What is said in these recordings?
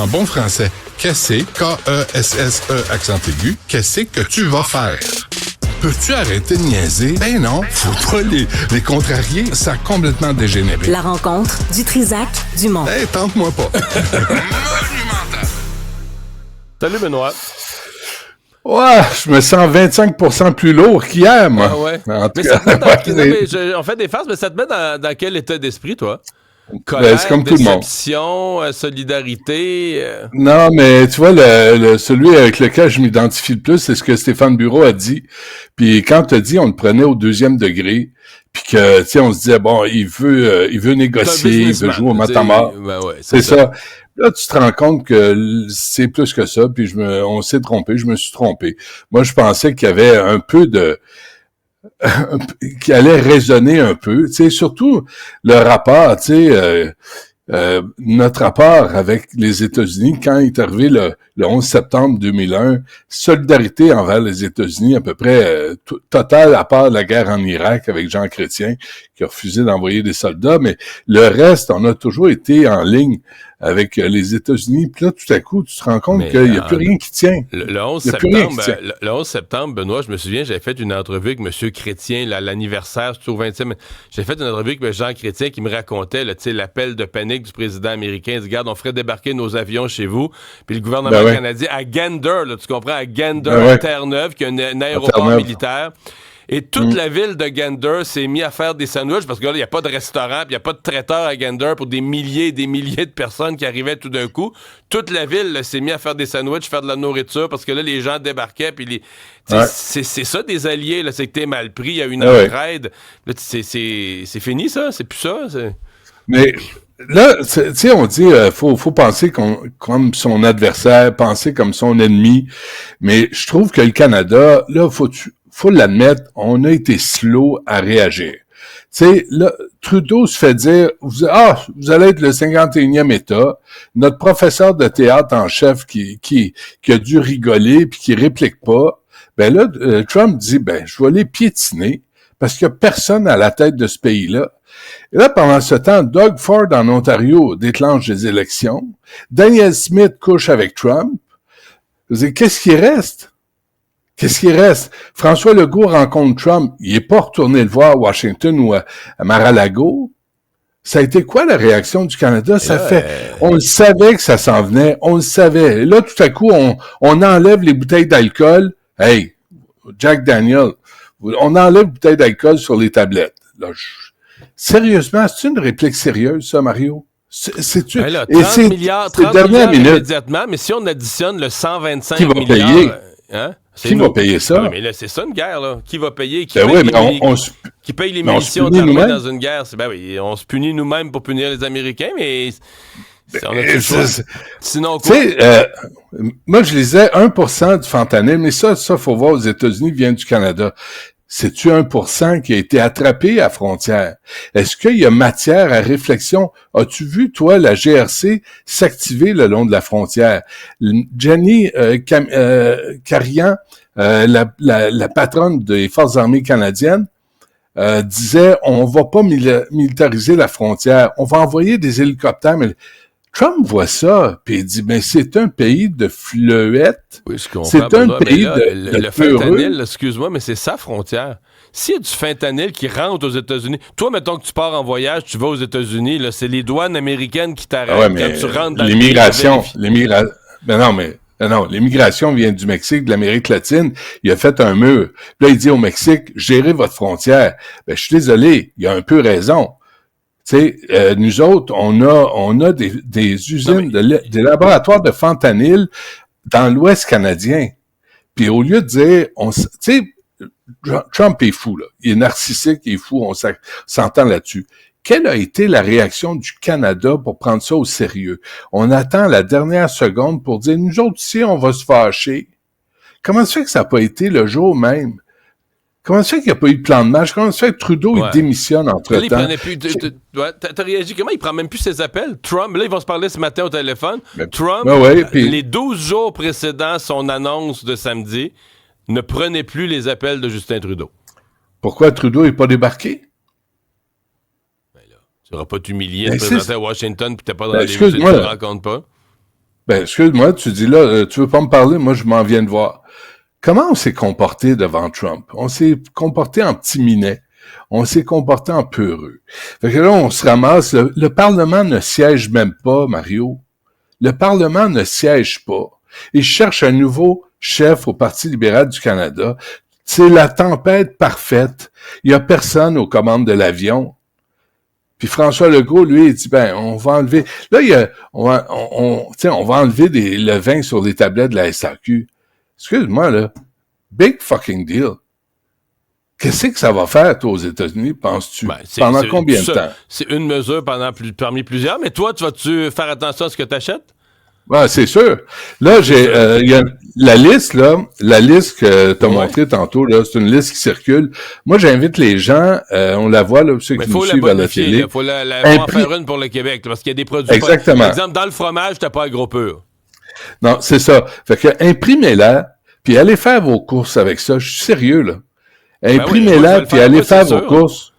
En bon français, qu'est-ce K-E-S-S-E accent aigu, qu'est-ce que tu vas faire? Peux-tu arrêter de niaiser? Ben non, faut pas les contrarier, ça a complètement dégénéré. La rencontre du Trisac du Mont. Hey, tente-moi pas. Monumental. Salut Benoît. Ouais, je me sens 25% plus lourd qu'hier, moi. Ah ouais. Mais ça te met dans... on fait des farces, mais ça te met dans quel état d'esprit, toi? Colère, c'est comme tout le monde. déception, solidarité. Non, mais tu vois, celui avec lequel je m'identifie le plus, c'est ce que Stéphane Bureau a dit. Puis quand tu as dit, on le prenait au 2e degré, puis que, tu sais, on se disait, bon, il veut négocier, il veut jouer au matamor. Ben ouais, c'est ça. Là, tu te rends compte que c'est plus que ça, puis on s'est trompé, je me suis trompé. Moi, je pensais qu'il y avait un peu qui allait résonner un peu, tu sais, surtout le rapport, tu sais, notre rapport avec les États-Unis quand il est arrivé le 11 septembre 2001, solidarité envers les États-Unis à peu près totale, à part la guerre en Irak avec Jean Chrétien qui a refusé d'envoyer des soldats, mais le reste, on a toujours été en ligne avec les États-Unis. Puis là, tout à coup, tu te rends compte qu'il n'y a plus rien qui tient. Le 11 septembre, Benoît, je me souviens, j'avais fait une entrevue avec M. Chrétien, l'anniversaire, c'est au 20e. J'ai fait une entrevue avec Jean Chrétien qui me racontait l'appel de panique du président américain. Il dit, regarde, on ferait débarquer nos avions chez vous. Puis le gouvernement canadien, à Gander, là, tu comprends, à Gander, Terre-Neuve, qui a un aéroport militaire. Et toute la ville de Gander s'est mise à faire des sandwichs parce que là, il n'y a pas de restaurant, puis il n'y a pas de traiteur à Gander pour des milliers et des milliers de personnes qui arrivaient tout d'un coup. Toute la ville là, s'est mise à faire des sandwichs, faire de la nourriture parce que là, les gens débarquaient. Puis c'est ça des alliés, là, c'est que t'es mal pris, il y a une entraide. Là, c'est fini, ça? C'est plus ça? Mais là, tu sais, on dit faut penser comme son adversaire, penser comme son ennemi. Mais je trouve que le Canada, là, faut l'admettre, on a été slow à réagir. Tu sais, là, Trudeau se fait dire, vous allez être le 51e État. Notre professeur de théâtre en chef qui a dû rigoler puis qui réplique pas, ben là, Trump dit, je vais les piétiner parce qu'il y a personne à la tête de ce pays-là. Et là, pendant ce temps, Doug Ford en Ontario déclenche des élections. Daniel Smith couche avec Trump. Qu'est-ce qui reste? Qu'est-ce qui reste? François Legault rencontre Trump. Il est pas retourné le voir à Washington ou à Mar-a-Lago. Ça a été quoi la réaction du Canada? On le savait que ça s'en venait. On le savait. Et là, tout à coup, on enlève les bouteilles d'alcool. Hey, Jack Daniel, on enlève les bouteilles d'alcool sur les tablettes. Là, sérieusement, c'est une réplique sérieuse, ça, Mario? C'est-tu? Ben là, 30 milliards immédiatement, mais si on additionne le 125 milliards... Qui va payer? Hein? Qui va payer ça? Oui, mais là, c'est ça une guerre, là. Qui va payer? Qui paye les munitions d'armée dans une guerre? On se punit nous-mêmes pour punir les Américains, mais on a sinon quoi? Moi, je lisais 1% du fentanyl, mais ça, faut voir aux États-Unis, vient du Canada. C'est-tu 1% qui a été attrapé à frontière? Est-ce qu'il y a matière à réflexion? As-tu vu, toi, la GRC s'activer le long de la frontière? Jenny Carian, la patronne des Forces armées canadiennes, disait, on va pas militariser la frontière, on va envoyer des hélicoptères, mais Trump voit ça, puis il dit, c'est un pays de fleuettes. Oui, je comprends. C'est un pays là, le fentanyl, excuse-moi, mais c'est sa frontière. S'il y a du fentanyl qui rentre aux États-Unis, toi, mettons que tu pars en voyage, tu vas aux États-Unis, là, c'est les douanes américaines qui t'arrêtent quand tu rentres dans l'immigration. L'immigration vient du Mexique, de l'Amérique latine. Il a fait un mur. Puis là, il dit au Mexique, gérez votre frontière. Je suis désolé, il a un peu raison. Tu sais, nous autres, on a des usines, des laboratoires de fentanyl dans l'Ouest canadien. Puis au lieu de dire, tu sais, Trump est fou, là. Il est narcissique, il est fou, on s'entend là-dessus. Quelle a été la réaction du Canada pour prendre ça au sérieux? On attend la dernière seconde pour dire, nous autres ici, on va se fâcher. Comment ça fait que ça n'a pas été le jour même? Comment ça fait qu'il n'y a pas eu de plan de match? Comment ça fait que Trudeau, il démissionne entre-temps? T'as réagi comment? Il prend même plus ses appels. Trump, là, ils vont se parler ce matin au téléphone. Trump, les 12 jours précédant son annonce de samedi, ne prenait plus les appels de Justin Trudeau. Pourquoi Trudeau n'est pas débarqué? Ben là, tu n'auras pas t'humilier de présenter à Washington puis t'es pas dans les tu ne le rencontres pas. Ben, excuse-moi, tu dis là, tu veux pas me parler? Moi, je m'en viens de voir. Comment on s'est comporté devant Trump? On s'est comporté en petit minet. On s'est comporté en peureux. Fait que là, on se ramasse. Le Parlement ne siège même pas, Mario. Le Parlement ne siège pas. Il cherche un nouveau chef au Parti libéral du Canada. C'est la tempête parfaite. Il y a personne aux commandes de l'avion. Puis François Legault, lui, il dit, ben, on va enlever... Là, on va enlever le vin sur les tablettes de la SAQ. Excuse-moi, là. Big fucking deal. Qu'est-ce que ça va faire, toi, aux États-Unis, penses-tu? Pendant combien de temps? C'est une mesure parmi plusieurs, mais toi, vas-tu faire attention à ce que tu achètes? Ouais, c'est sûr. Là, il y a la liste que tu as montrée tantôt, là, c'est une liste qui circule. Moi, j'invite les gens, on la voit, là, ceux qui nous suivent à la télé. Il faut en faire une pour le Québec, là, parce qu'il y a des produits. Exactement. Par exemple, dans le fromage, t'as pas agro pur. Non, c'est ça. Fait que, imprimez-la, puis allez faire vos courses avec ça. Je suis sérieux, là. Imprimez-la, puis allez faire vos courses.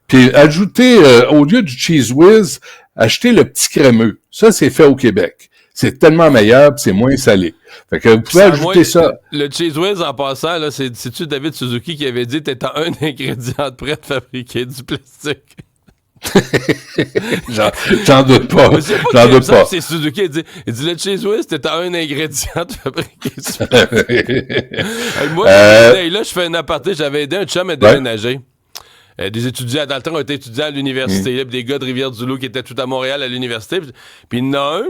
Puis ajoutez, au lieu du Cheese Whiz, achetez le petit crémeux. Ça, c'est fait au Québec. C'est tellement meilleur, puis c'est moins salé. Fait que vous pouvez ajouter ça. Le Cheese Whiz, en passant, là, c'est-tu David Suzuki qui avait dit que t'étais un ingrédient prêt de fabriquer du plastique? J'en doute pas. J'en doute pas. C'est Suzuki, il dit le Cheese Whiz, t'étais un ingrédient de fabriquer du plastique. Moi, là, je fais un aparté, j'avais aidé un chum à déménager. Des étudiants, dans le temps, on était étudiants à l'université, là, des gars de Rivière-du-Loup qui étaient tout à Montréal à l'université. Puis il y en a un.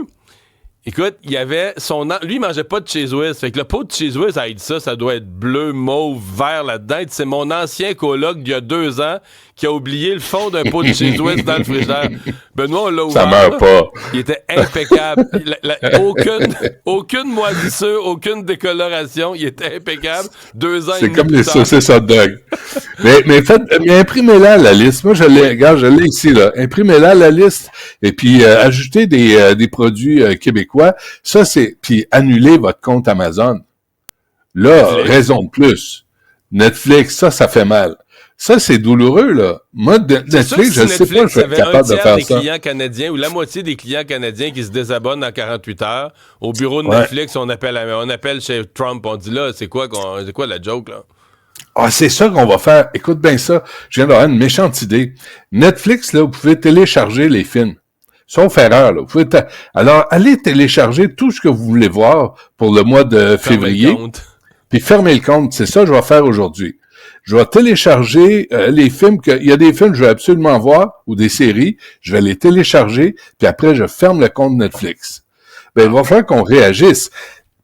Écoute, il y avait lui, il mangeait pas de Cheese Whiz. Fait que le pot de Cheese Whiz, il dit ça doit être bleu, mauve, vert là-dedans. C'est mon ancien coloc d'il y a 2 ans qui a oublié le fond d'un pot de Cheese Whiz dans le frigidaire. Benoît, on l'a ouvert. Ça meurt pas. Il était impeccable. Aucune moisissure, aucune décoloration. Il était impeccable. 2 ans et demi. C'est comme les saucisses hot dog. mais imprimez-la, la liste. Moi, je l'ai ici, là. Imprimez-la, la liste. Et puis, ajoutez des produits québécois. Ça, puis annulez votre compte Amazon. Là, raison de plus. Netflix, ça fait mal. Ça, c'est douloureux, là. Moi, Netflix, je sais pas, je vais être capable de faire ça. Des clients canadiens ou la moitié des clients canadiens qui se désabonnent en 48 heures, au bureau de Netflix, on appelle chez Trump, on dit là, c'est quoi la joke, là? Ah, c'est ça qu'on va faire. Écoute bien ça. Je viens d'avoir une méchante idée. Netflix, là, vous pouvez télécharger les films. Sauf erreur, là. Alors, allez télécharger tout ce que vous voulez voir pour le mois de février. Puis fermez le compte. C'est ça que je vais faire aujourd'hui. Je vais télécharger les films il y a des films que je veux absolument voir ou des séries, je vais les télécharger, puis après je ferme le compte Netflix. Ben il va falloir qu'on réagisse.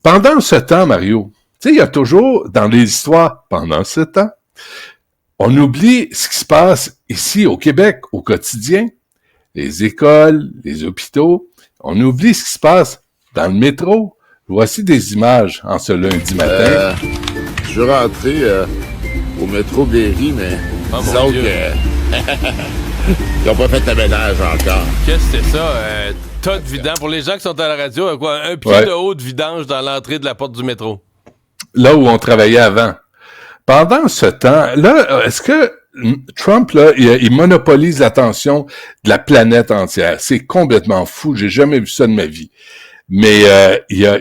Pendant ce temps, Mario, tu sais, il y a toujours dans les histoires pendant ce temps, on oublie ce qui se passe ici au Québec au quotidien, les écoles, les hôpitaux, on oublie ce qui se passe dans le métro. Voici des images en ce lundi matin. Je veux rentrer au métro Berry, mais disons que ils n'ont pas fait le ménage encore. Qu'est-ce que c'est ça? Tas de vidange. Pour les gens qui sont à la radio, quoi, un pied de haut de vidange dans l'entrée de la porte du métro. Là où on travaillait avant. Pendant ce temps, là, est-ce que Trump, là, il monopolise l'attention de la planète entière? C'est complètement fou. J'ai jamais vu ça de ma vie. Mais il y a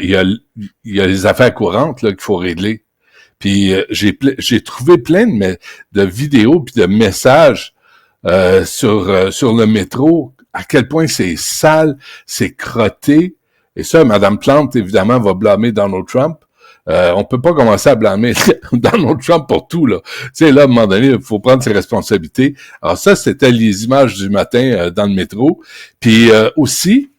les affaires courantes là qu'il faut régler. Puis j'ai trouvé plein de vidéos puis de messages sur le métro, à quel point c'est sale, c'est crotté. Et ça, Mme Plante, évidemment, va blâmer Donald Trump. On peut pas commencer à blâmer Donald Trump pour tout, là. Tu sais, là, à un moment donné, il faut prendre ses responsabilités. Alors ça, c'était les images du matin dans le métro. Puis aussi,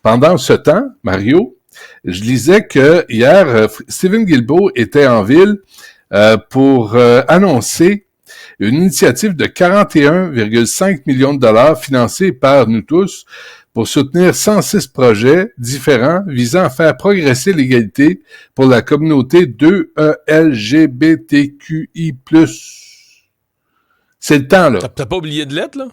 pendant ce temps, Mario, je lisais que hier, Stephen Guilbeault était en ville pour annoncer une initiative de 41,5 millions de dollars financée par nous tous pour soutenir 106 projets différents visant à faire progresser l'égalité pour la communauté 2E-LGBTQI+. C'est le temps, là. T'as pas oublié de lettres, là?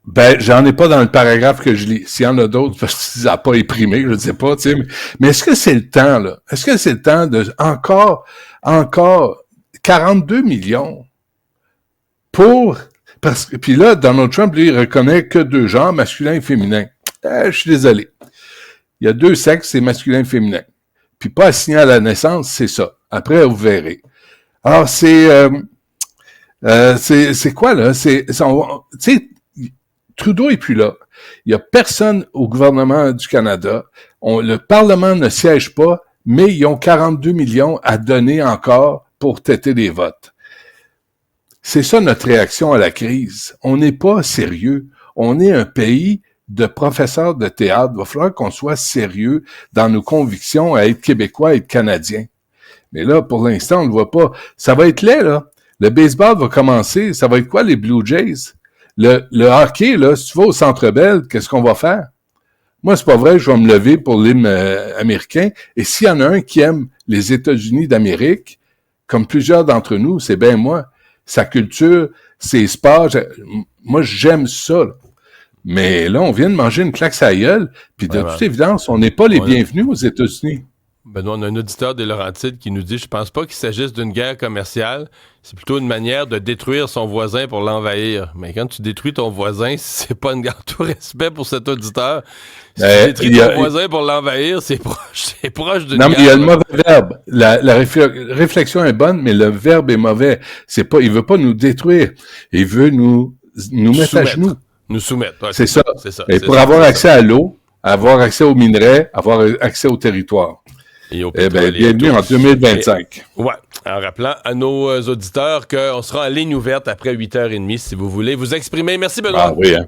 Ben, j'en ai pas dans le paragraphe que je lis. S'il y en a d'autres, parce qu'ils n'ont pas imprimé, je ne sais pas, tu sais. Mais est-ce que c'est le temps, là? Est-ce que c'est le temps de encore 42 millions puis là, Donald Trump, lui, il reconnaît que 2 genres, masculin et féminin. Je suis désolé. il y a 2 sexes, c'est masculin et féminin. Puis pas assigné à la naissance, c'est ça. Après, vous verrez. Alors, c'est quoi, là? Tu sais, Trudeau est plus là. Il y a personne au gouvernement du Canada. Le Parlement ne siège pas, mais ils ont 42 millions à donner encore pour têter des votes. C'est ça notre réaction à la crise. On n'est pas sérieux. On est un pays de professeurs de théâtre. Il va falloir qu'on soit sérieux dans nos convictions à être Québécois et être Canadiens. Mais là, pour l'instant, on ne le voit pas. Ça va être laid, là. Le baseball va commencer. Ça va être quoi, les Blue Jays? Le hockey, là, si tu vas au Centre Bell, qu'est-ce qu'on va faire? Moi, c'est pas vrai que je vais me lever pour l'hymne américain. Et s'il y en a un qui aime les États-Unis d'Amérique, comme plusieurs d'entre nous, c'est bien moi. Sa culture, ses sports, moi, j'aime ça, là. Mais là, on vient de manger une claque à la gueule, puis de toute évidence, on n'est pas les bienvenus aux États-Unis. Benoît, on a un auditeur des Laurentides qui nous dit « Je pense pas qu'il s'agisse d'une guerre commerciale, c'est plutôt une manière de détruire son voisin pour l'envahir. » Mais quand tu détruis ton voisin, c'est pas une garde tout respect pour cet auditeur. Si tu détruis ton voisin pour l'envahir, c'est proche d'une guerre. Non, mais il y a le mauvais verbe. La réflexion est bonne, mais le verbe est mauvais. Il veut pas nous détruire. Il veut nous mettre à genoux. Nous soumettre. Ouais, c'est ça. Et pour avoir accès à l'eau, avoir accès aux minerais, avoir accès au territoire. Bienvenue en 2025. En rappelant à nos auditeurs qu'on sera en ligne ouverte après 8h30 si vous voulez vous exprimer. Merci Benoît. Ah oui, hein.